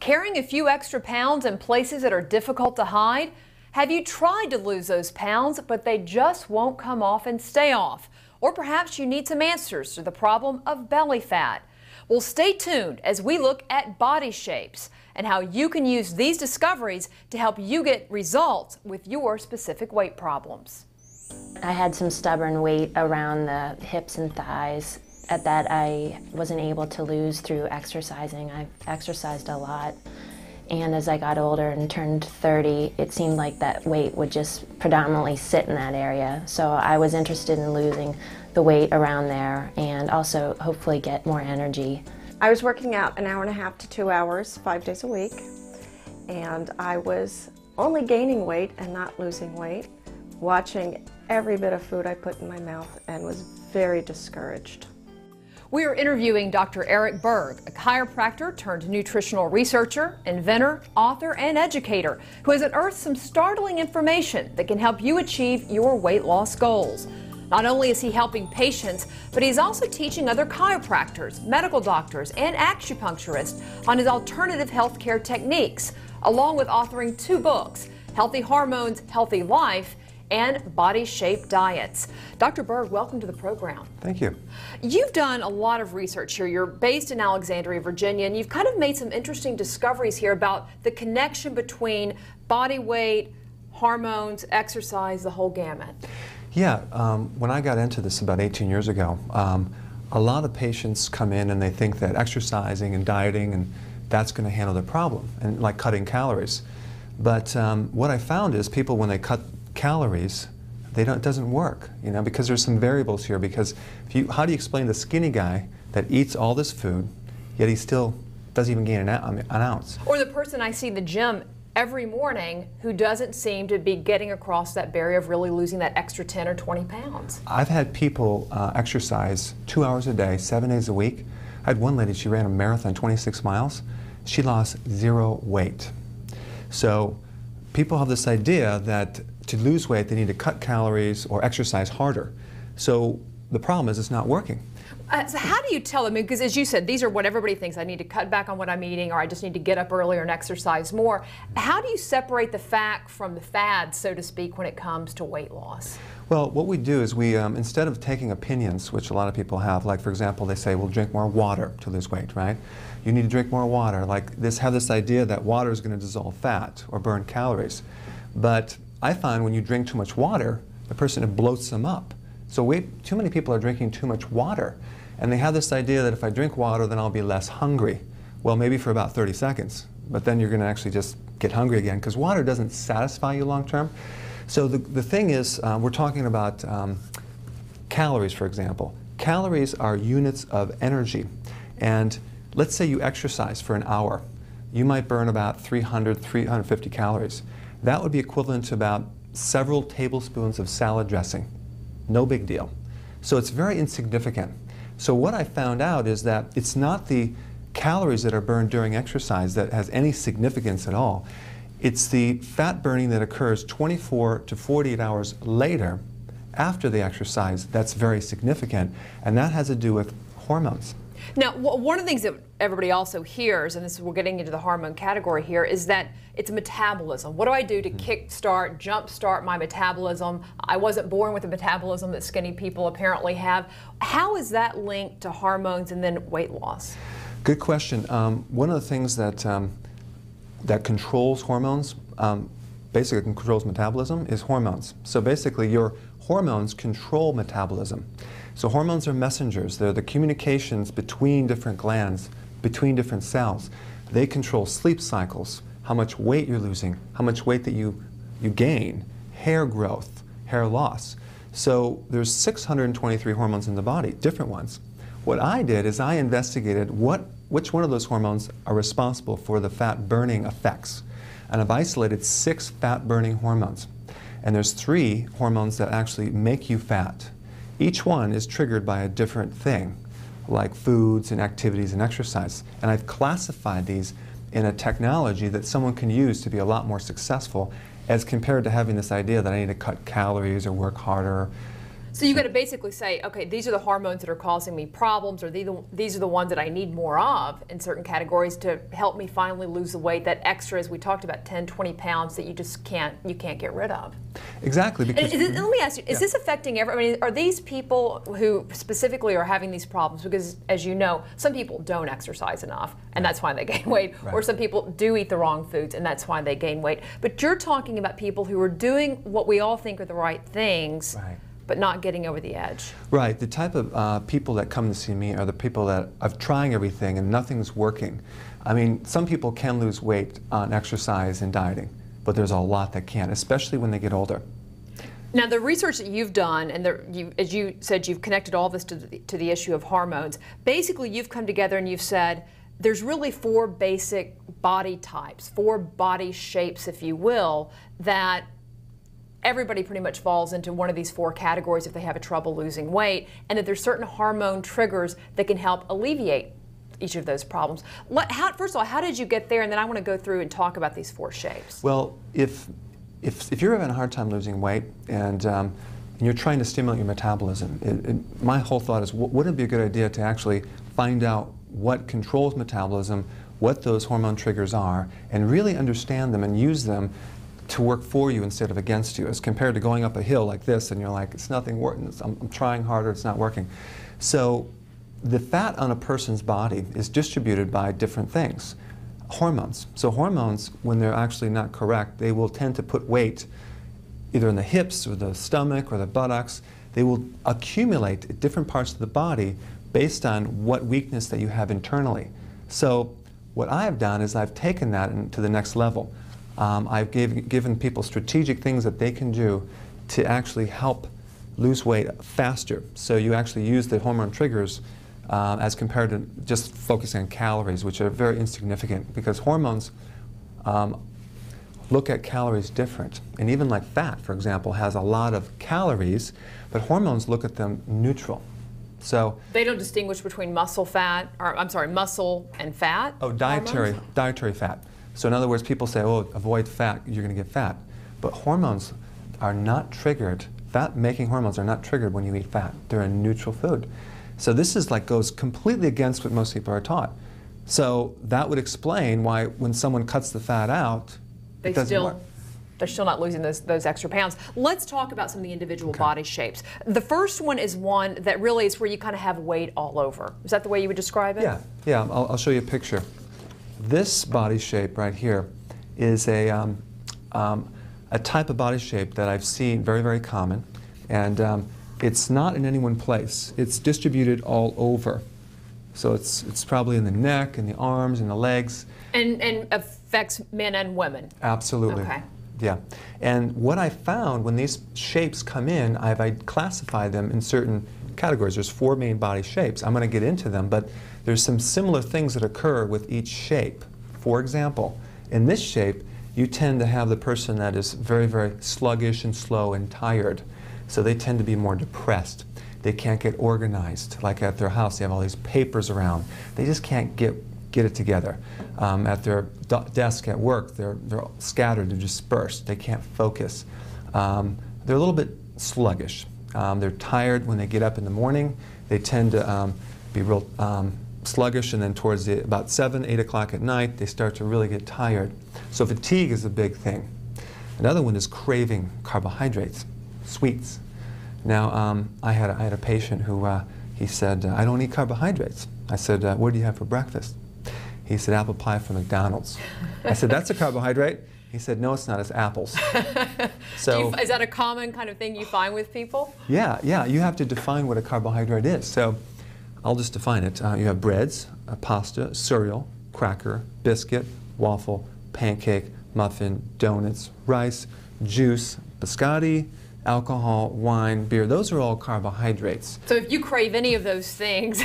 Carrying a few extra pounds in places that are difficult to hide? Have you tried to lose those pounds, but they just won't come off and stay off? Or perhaps you need some answers to the problem of belly fat. Well, stay tuned as we look at body shapes and how you can use these discoveries to help you get results with your specific weight problems. I had some stubborn weight around the hips and thighs that I wasn't able to lose through exercising. I've exercised a lot, and as I got older and turned 30, it seemed like that weight would just predominantly sit in that area. So I was interested in losing the weight around there and also hopefully get more energy. I was working out an hour and a half to 2 hours, 5 days a week, and I was only gaining weight and not losing weight, watching every bit of food I put in my mouth, and was very discouraged. We are interviewing Dr. Eric Berg, a chiropractor turned nutritional researcher, inventor, author, and educator who has unearthed some startling information that can help you achieve your weight loss goals. Not only is he helping patients, but he's also teaching other chiropractors, medical doctors, and acupuncturists on his alternative healthcare techniques, along with authoring 2 books, Healthy Hormones, Healthy Life, and Body Shape Diets. Dr. Berg, welcome to the program. Thank you. You've done a lot of research here. You're based in Alexandria, Virginia, and you've kind of made some interesting discoveries here about the connection between body weight, hormones, exercise, the whole gamut. Yeah, when I got into this about 18 years ago, a lot of patients come in and they think that exercising and dieting and that's going to handle their problem, and like cutting calories. But what I found is people, when they cut calories, it doesn't work, because there's some variables here. Because how do you explain the skinny guy that eats all this food, yet he still doesn't even gain an ounce? Or the person I see in the gym every morning who doesn't seem to be getting across that barrier of really losing that extra 10 or 20 pounds. I've had people exercise 2 hours a day, 7 days a week. I had one lady, she ran a marathon, 26 miles. She lost 0 weight. So people have this idea that to lose weight, they need to cut calories or exercise harder. So the problem is it's not working. So how do you tell them? Because as you said, these are what everybody thinks. I need to cut back on what I'm eating, or I just need to get up earlier and exercise more. How do you separate the fact from the fad, so to speak, when it comes to weight loss? Well, what we do is we, instead of taking opinions, which a lot of people have, like for example, they say, well, drink more water to lose weight, right? You need to drink more water. Like have this idea that water is going to dissolve fat or burn calories. But I find when you drink too much water, the person bloats them up. So too many people are drinking too much water. And they have this idea that if I drink water, then I'll be less hungry. Well, maybe for about 30 seconds. But then you're going to actually just get hungry again, because water doesn't satisfy you long term. So the thing is, we're talking about calories, for example. Calories are units of energy. And let's say you exercise for an hour. You might burn about 300, 350 calories. That would be equivalent to about several tablespoons of salad dressing. No big deal. So it's very insignificant. So what I found out is that it's not the calories that are burned during exercise that has any significance at all. It's the fat burning that occurs 24 to 48 hours later after the exercise that's very significant, and that has to do with hormones. Now, one of the things that everybody also hears, and we're getting into the hormone category here, is that it's metabolism. What do I do to kickstart, jumpstart my metabolism? I wasn't born with the metabolism that skinny people apparently have. How is that linked to hormones and then weight loss? Good question. One of the things that that controls hormones, basically controls metabolism, is hormones. So basically your hormones control metabolism. So hormones are messengers. They're the communications between different glands, between different cells. They control sleep cycles, how much weight you're losing, how much weight that you gain, hair growth, hair loss. So there's 623 hormones in the body, different ones. What I did is I investigated which one of those hormones are responsible for the fat burning effects. And I've isolated 6 fat burning hormones. And there's 3 hormones that actually make you fat. Each one is triggered by a different thing, like foods and activities and exercise. And I've classified these in a technology that someone can use to be a lot more successful, as compared to having this idea that I need to cut calories or work harder. So you got to basically say, okay, these are the hormones that are causing me problems, or these are the ones that I need more of in certain categories to help me finally lose the weight, that extra, as we talked about, 10, 20 pounds that you just can't get rid of. Exactly. Because, let me ask you, is this affecting everyone? I mean, are these people who specifically are having these problems? Because, as you know, some people don't exercise enough, and that's why they gain weight, or some people do eat the wrong foods, and that's why they gain weight. But you're talking about people who are doing what we all think are the right things, but not getting over the edge. Right. The type of people that come to see me are the people that are trying everything and nothing's working. I mean, some people can lose weight on exercise and dieting, but there's a lot that can't, especially when they get older. Now, the research that you've done, and as you said, you've connected all this to the issue of hormones. Basically, you've come together and you've said there's really 4 basic body types, 4 body shapes, if you will, that everybody pretty much falls into one of these 4 categories if they have trouble losing weight, and that there's certain hormone triggers that can help alleviate each of those problems. First of all, how did you get there? And then I want to go through and talk about these 4 shapes. Well, if you're having a hard time losing weight and you're trying to stimulate your metabolism, my whole thought is, wouldn't it be a good idea to actually find out what controls metabolism, what those hormone triggers are, and really understand them and use them to work for you instead of against you, as compared to going up a hill like this and you're like, it's nothing working, I'm trying harder, it's not working. So the fat on a person's body is distributed by different things. Hormones. So hormones, when they're actually not correct, they will tend to put weight either in the hips or the stomach or the buttocks. They will accumulate at different parts of the body based on what weakness that you have internally. So what I have done is I've taken that to the next level. I've given people strategic things that they can do to actually help lose weight faster. So you actually use the hormone triggers as compared to just focusing on calories, which are very insignificant, because hormones look at calories different. And even like fat, for example, has a lot of calories, but hormones look at them neutral. So they don't distinguish between muscle fat, or I'm sorry, muscle and fat? Oh, dietary fat. So in other words, people say, oh, avoid fat, you're going to get fat. But hormones are not triggered. Fat-making hormones are not triggered when you eat fat. They're a neutral food. So this is goes completely against what most people are taught. So that would explain why when someone cuts the fat out, it doesn't work. They're still not losing those extra pounds. Let's talk about some of the individual body shapes. The first one is one that really is where you kind of have weight all over. Is that the way you would describe it? Yeah. I'll show you a picture. This body shape right here is a type of body shape that I've seen very, very common, and it's not in any one place. It's distributed all over. So it's probably in the neck, and the arms, and the legs. And affects men and women? Absolutely. Okay. Yeah. And what I found when these shapes come in, I've classified them in certain categories. There's 4 main body shapes. I'm going to get into them, but there's some similar things that occur with each shape. For example, in this shape, you tend to have the person that is very, very sluggish and slow and tired. So they tend to be more depressed. They can't get organized. Like at their house, they have all these papers around. They just can't get it together. At their desk at work, they're scattered, they're dispersed. They can't focus. They're a little bit sluggish. They're tired when they get up in the morning. They tend to be real sluggish, and then towards about 7, 8 o'clock at night, they start to really get tired. So fatigue is a big thing. Another one is craving carbohydrates, sweets. Now, I had a patient who he said, I don't eat carbohydrates. I said, what do you have for breakfast? He said, apple pie from McDonald's. I said, that's a carbohydrate? He said, no, it's not, it's apples. So, is that a common kind of thing you find with people? Yeah, you have to define what a carbohydrate is. So I'll just define it. You have breads, pasta, cereal, cracker, biscuit, waffle, pancake, muffin, donuts, rice, juice, biscotti, alcohol, wine, beer. Those are all carbohydrates. So if you crave any of those things,